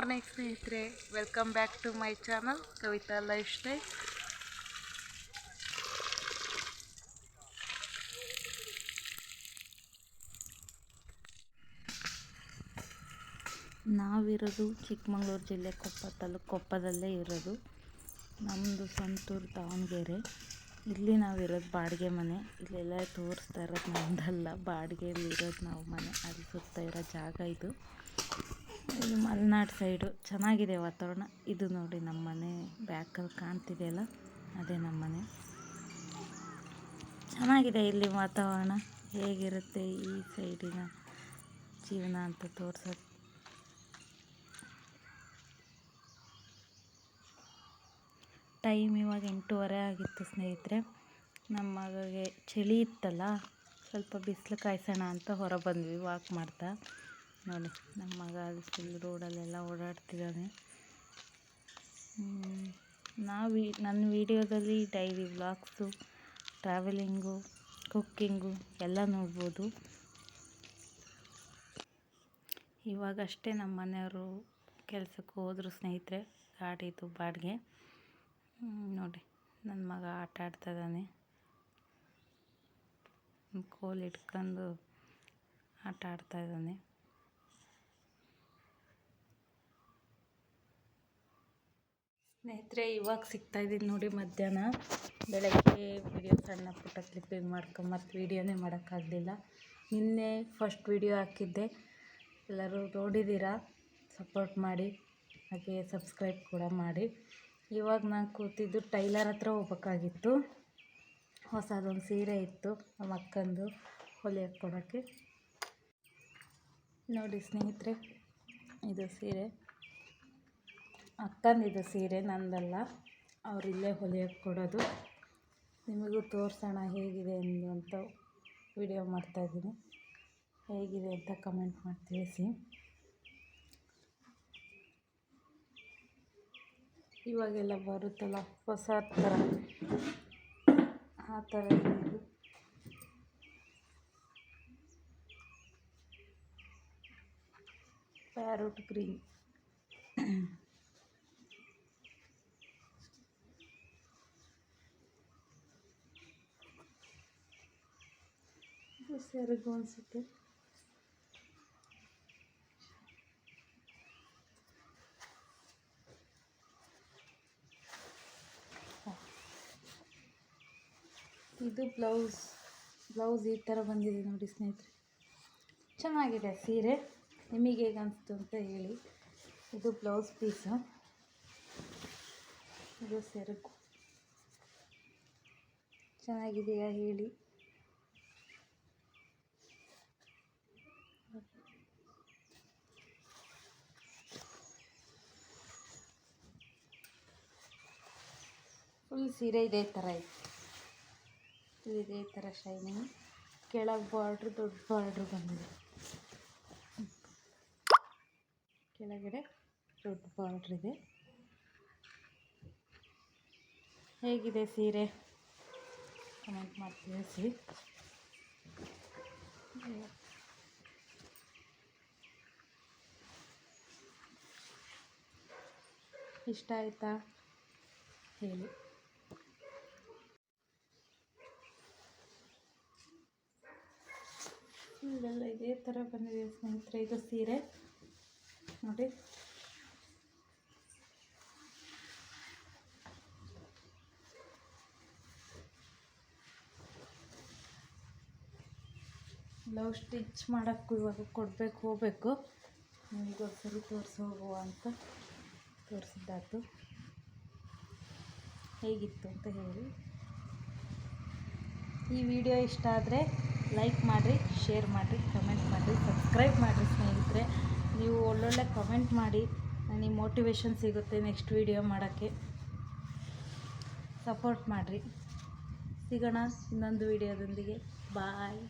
Morning ಸ್ನೇಹಿತರೆ, welcome back to my channel Kavita lifestyle. ನಾವಿರೋದು ಚಿಕ್ಕಮಗಳೂರು ಜಿಲ್ಲೆ ಕೊಪ್ಪ ತಾಲೂಕು, ಕೊಪ್ಪದಲ್ಲೇ ಇರೋದು. ನಮ್ಮದು ಸ್ವಂತೂರು ದಾವಣಗೆರೆ. ಇಲ್ಲಿ ನಾವಿರೋದು ಬಾಡಿಗೆ ಮನೆ. ಇಲ್ಲೆಲ್ಲ ತೋರಿಸ್ತಾ ಇರೋದು ನಮ್ಮದಲ್ಲ, ಬಾಡಿಗೆಯಲ್ಲಿ ಇರೋದು ನಾವು ಮನೆ. ಅಲ್ಲಿ ಸುತ್ತ ಇರೋ ಜಾಗ ಇದು. ಇದು ಮಲೆನಾಡು ಸೈಡು. ಚೆನ್ನಾಗಿದೆ ವಾತಾವರಣ. ಇದು ನೋಡಿ ನಮ್ಮ ಮನೆ ಬ್ಯಾಕಲ್ಲಿ ಕಾಣ್ತಿದೆಯಲ್ಲ, ಅದೇ ನಮ್ಮ ಮನೆ. ಚೆನ್ನಾಗಿದೆ ಇಲ್ಲಿ ವಾತಾವರಣ. ಹೇಗಿರುತ್ತೆ ಈ ಸೈಡಿನ ಜೀವನ ಅಂತ ತೋರ್ಸೋದು. ಟೈಮ್ ಇವಾಗ 8:15 ಆಗಿತ್ತು ಸ್ನೇಹಿತರೆ. ನಮ್ಮ ಮಗಗೆ ಚಳಿ ಇತ್ತಲ್ಲ, ಸ್ವಲ್ಪ ಬಿಸಿಲು ಕಾಯಿಸೋಣ ಅಂತ ಹೊರ ಬಂದ್ವಿ ವಾಕ್ ಮಾಡ್ತಾ. ನೋಡಿ ನಮ್ಮ ಮಗ ಅಲ್ಲಿ ಫುಲ್ ರೋಡಲ್ಲೆಲ್ಲ ಓಡಾಡ್ತಿದ್ದಾನೆ. ನನ್ನ ವೀಡಿಯೋದಲ್ಲಿ ಡೈಲಿ ವ್ಲಾಗ್ಸು, ಟ್ರಾವೆಲಿಂಗು, ಕುಕ್ಕಿಂಗು ಎಲ್ಲ ನೋಡ್ಬೋದು. ಇವಾಗಷ್ಟೇ ನಮ್ಮ ಮನೆಯವರು ಕೆಲಸಕ್ಕೆ ಹೋದರು ಸ್ನೇಹಿತರೆ, ಗಾಡಿದು ಬಾಡಿಗೆ. ನೋಡಿ ನನ್ನ ಮಗ ಆಟ ಆಡ್ತಾಯಿದ್ದಾನೆ. ಕೋಲ್ ಇಟ್ಕೊಂಡು ಆಟ ಆಡ್ತಾಯಿದ್ದಾನೆ. ಸ್ನೇಹಿತರೆ, ಇವಾಗ ಸಿಗ್ತಾಯಿದ್ದೀನಿ ನೋಡಿ ಮಧ್ಯಾಹ್ನ. ಬೆಳಗ್ಗೆ ವಿಡಿಯೋ ಸಣ್ಣ ಪುಟ್ಟ ಕ್ಲಿಪ್ಪಿಂಗ್ ಮತ್ತು ವೀಡಿಯೋನೇ ಮಾಡೋಕ್ಕಾಗಲಿಲ್ಲ. ನಿನ್ನೆ ಫಸ್ಟ್ ವೀಡಿಯೋ ಹಾಕಿದ್ದೆ, ಎಲ್ಲರೂ ನೋಡಿದ್ದೀರಾ. ಸಪೋರ್ಟ್ ಮಾಡಿ, ಹಾಗೆ ಸಬ್ಸ್ಕ್ರೈಬ್ ಕೂಡ ಮಾಡಿ. ಇವಾಗ ನಾನು ಕೂತಿದ್ದು ಟೈಲರ್ ಹತ್ರ ಹೋಗ್ಬೇಕಾಗಿತ್ತು. ಹೊಸದೊಂದು ಸೀರೆ ಇತ್ತು ನಮ್ಮ ಅಕ್ಕಂದು ಹೊಲಿಯಕ್ಕೆ ಕೊಡೋಕ್ಕೆ. ನೋಡಿ ಸ್ನೇಹಿತರೆ, ಇದು ಸೀರೆ ಅಕ್ಕಂದಿದು ಸೀರೆ, ನಂದಲ್ಲ. ಅವರಿಲ್ಲೇ ಹೊಲಿಯಕ್ಕೆ ಕೊಡೋದು. ನಿಮಗೂ ತೋರಿಸೋಣ ಹೇಗಿದೆ ಅಂತ ವಿಡಿಯೋ ಮಾಡ್ತಾಯಿದ್ದೀನಿ. ಹೇಗಿದೆ ಅಂತ ಕಮೆಂಟ್ ಮಾಡಿ ತಿಳಿಸಿ. ಇವಾಗೆಲ್ಲ ಬರುತ್ತಲ್ಲ ಹೊಸ ಥರ, ಆ ಥರ ಇದು. Parrot green. ಇದು ಸೆರಗು ಅನಿಸುತ್ತೆ. ಇದು ಬ್ಲೌಸ್ ಈ ಥರ ಬಂದಿದೆ ನೋಡಿ ಸ್ನೇಹಿತರೆ. ಚೆನ್ನಾಗಿದೆ ಸೀರೆ. ನಿಮಗೆ ಹೇಗೆ ಅನಿಸ್ತು ಅಂತ ಹೇಳಿ. ಇದು ಬ್ಲೌಸ್ ಪೀಸು, ಇದು ಸೆರಗು. ಚೆನ್ನಾಗಿದೆಯಾ ಹೇಳಿ. ಫುಲ್ ಸೀರೆ ಇದೇ ಥರ ಇತ್ತು. ಇದೇ ಥರ ಶೈನಿಂಗ್. ಕೆಳಗೆ ಬಾರ್ಡ್ರ್, ದೊಡ್ಡ ಬಾರ್ಡ್ರ್ ಬಂದಿದೆ. ಕೆಳಗಡೆ ದೊಡ್ಡ ಬಾರ್ಡ್ರ್ ಇದೆ. ಹೇಗಿದೆ ಸೀರೆ ಕಮೆಂಟ್ ಮಾಡಿ ತಿಳಿಸಿ. ಇಷ್ಟ ಆಯಿತಾ ಹೇಳಿ. ಇದೆಲ್ಲ ಇದೇ ಥರ ಬಂದಿದೆ ಸ್ನೇಹಿತರೆ. ಇದು ಸೀರೆ ನೋಡಿ. ಬ್ಲೌಸ್ ಸ್ಟಿಚ್ ಮಾಡೋಕ್ಕೂ ಇವಾಗ ಹೋಗಬೇಕು. ನಿಮಗೋಸ್ಕರ ಹೋಗುವ ಅಂತ ತೋರಿಸಿದ್ದಾಯ್ತು. ಹೇಗಿತ್ತು ಅಂತ ಹೇಳಿ. ಈ ವಿಡಿಯೋ ಇಷ್ಟ ಆದರೆ ಲೈಕ್ ಮಾಡಿರಿ, ಶೇರ್ ಮಾಡಿರಿ, ಕಮೆಂಟ್ ಮಾಡಿರಿ, ಸಬ್ಸ್ಕ್ರೈಬ್ ಮಾಡಿರಿ ಸ್ನೇಹಿತರೆ. ನೀವು ಒಳ್ಳೊಳ್ಳೆ ಕಮೆಂಟ್ ಮಾಡಿ ನನಗೆ ಮೋಟಿವೇಶನ್ ಸಿಗುತ್ತೆ ನೆಕ್ಸ್ಟ್ ವಿಡಿಯೋ ಮಾಡೋಕ್ಕೆ. ಸಪೋರ್ಟ್ ಮಾಡಿರಿ. ಸಿಗೋಣ ಇನ್ನೊಂದು ವಿಡಿಯೋದೊಂದಿಗೆ. ಬಾಯ್.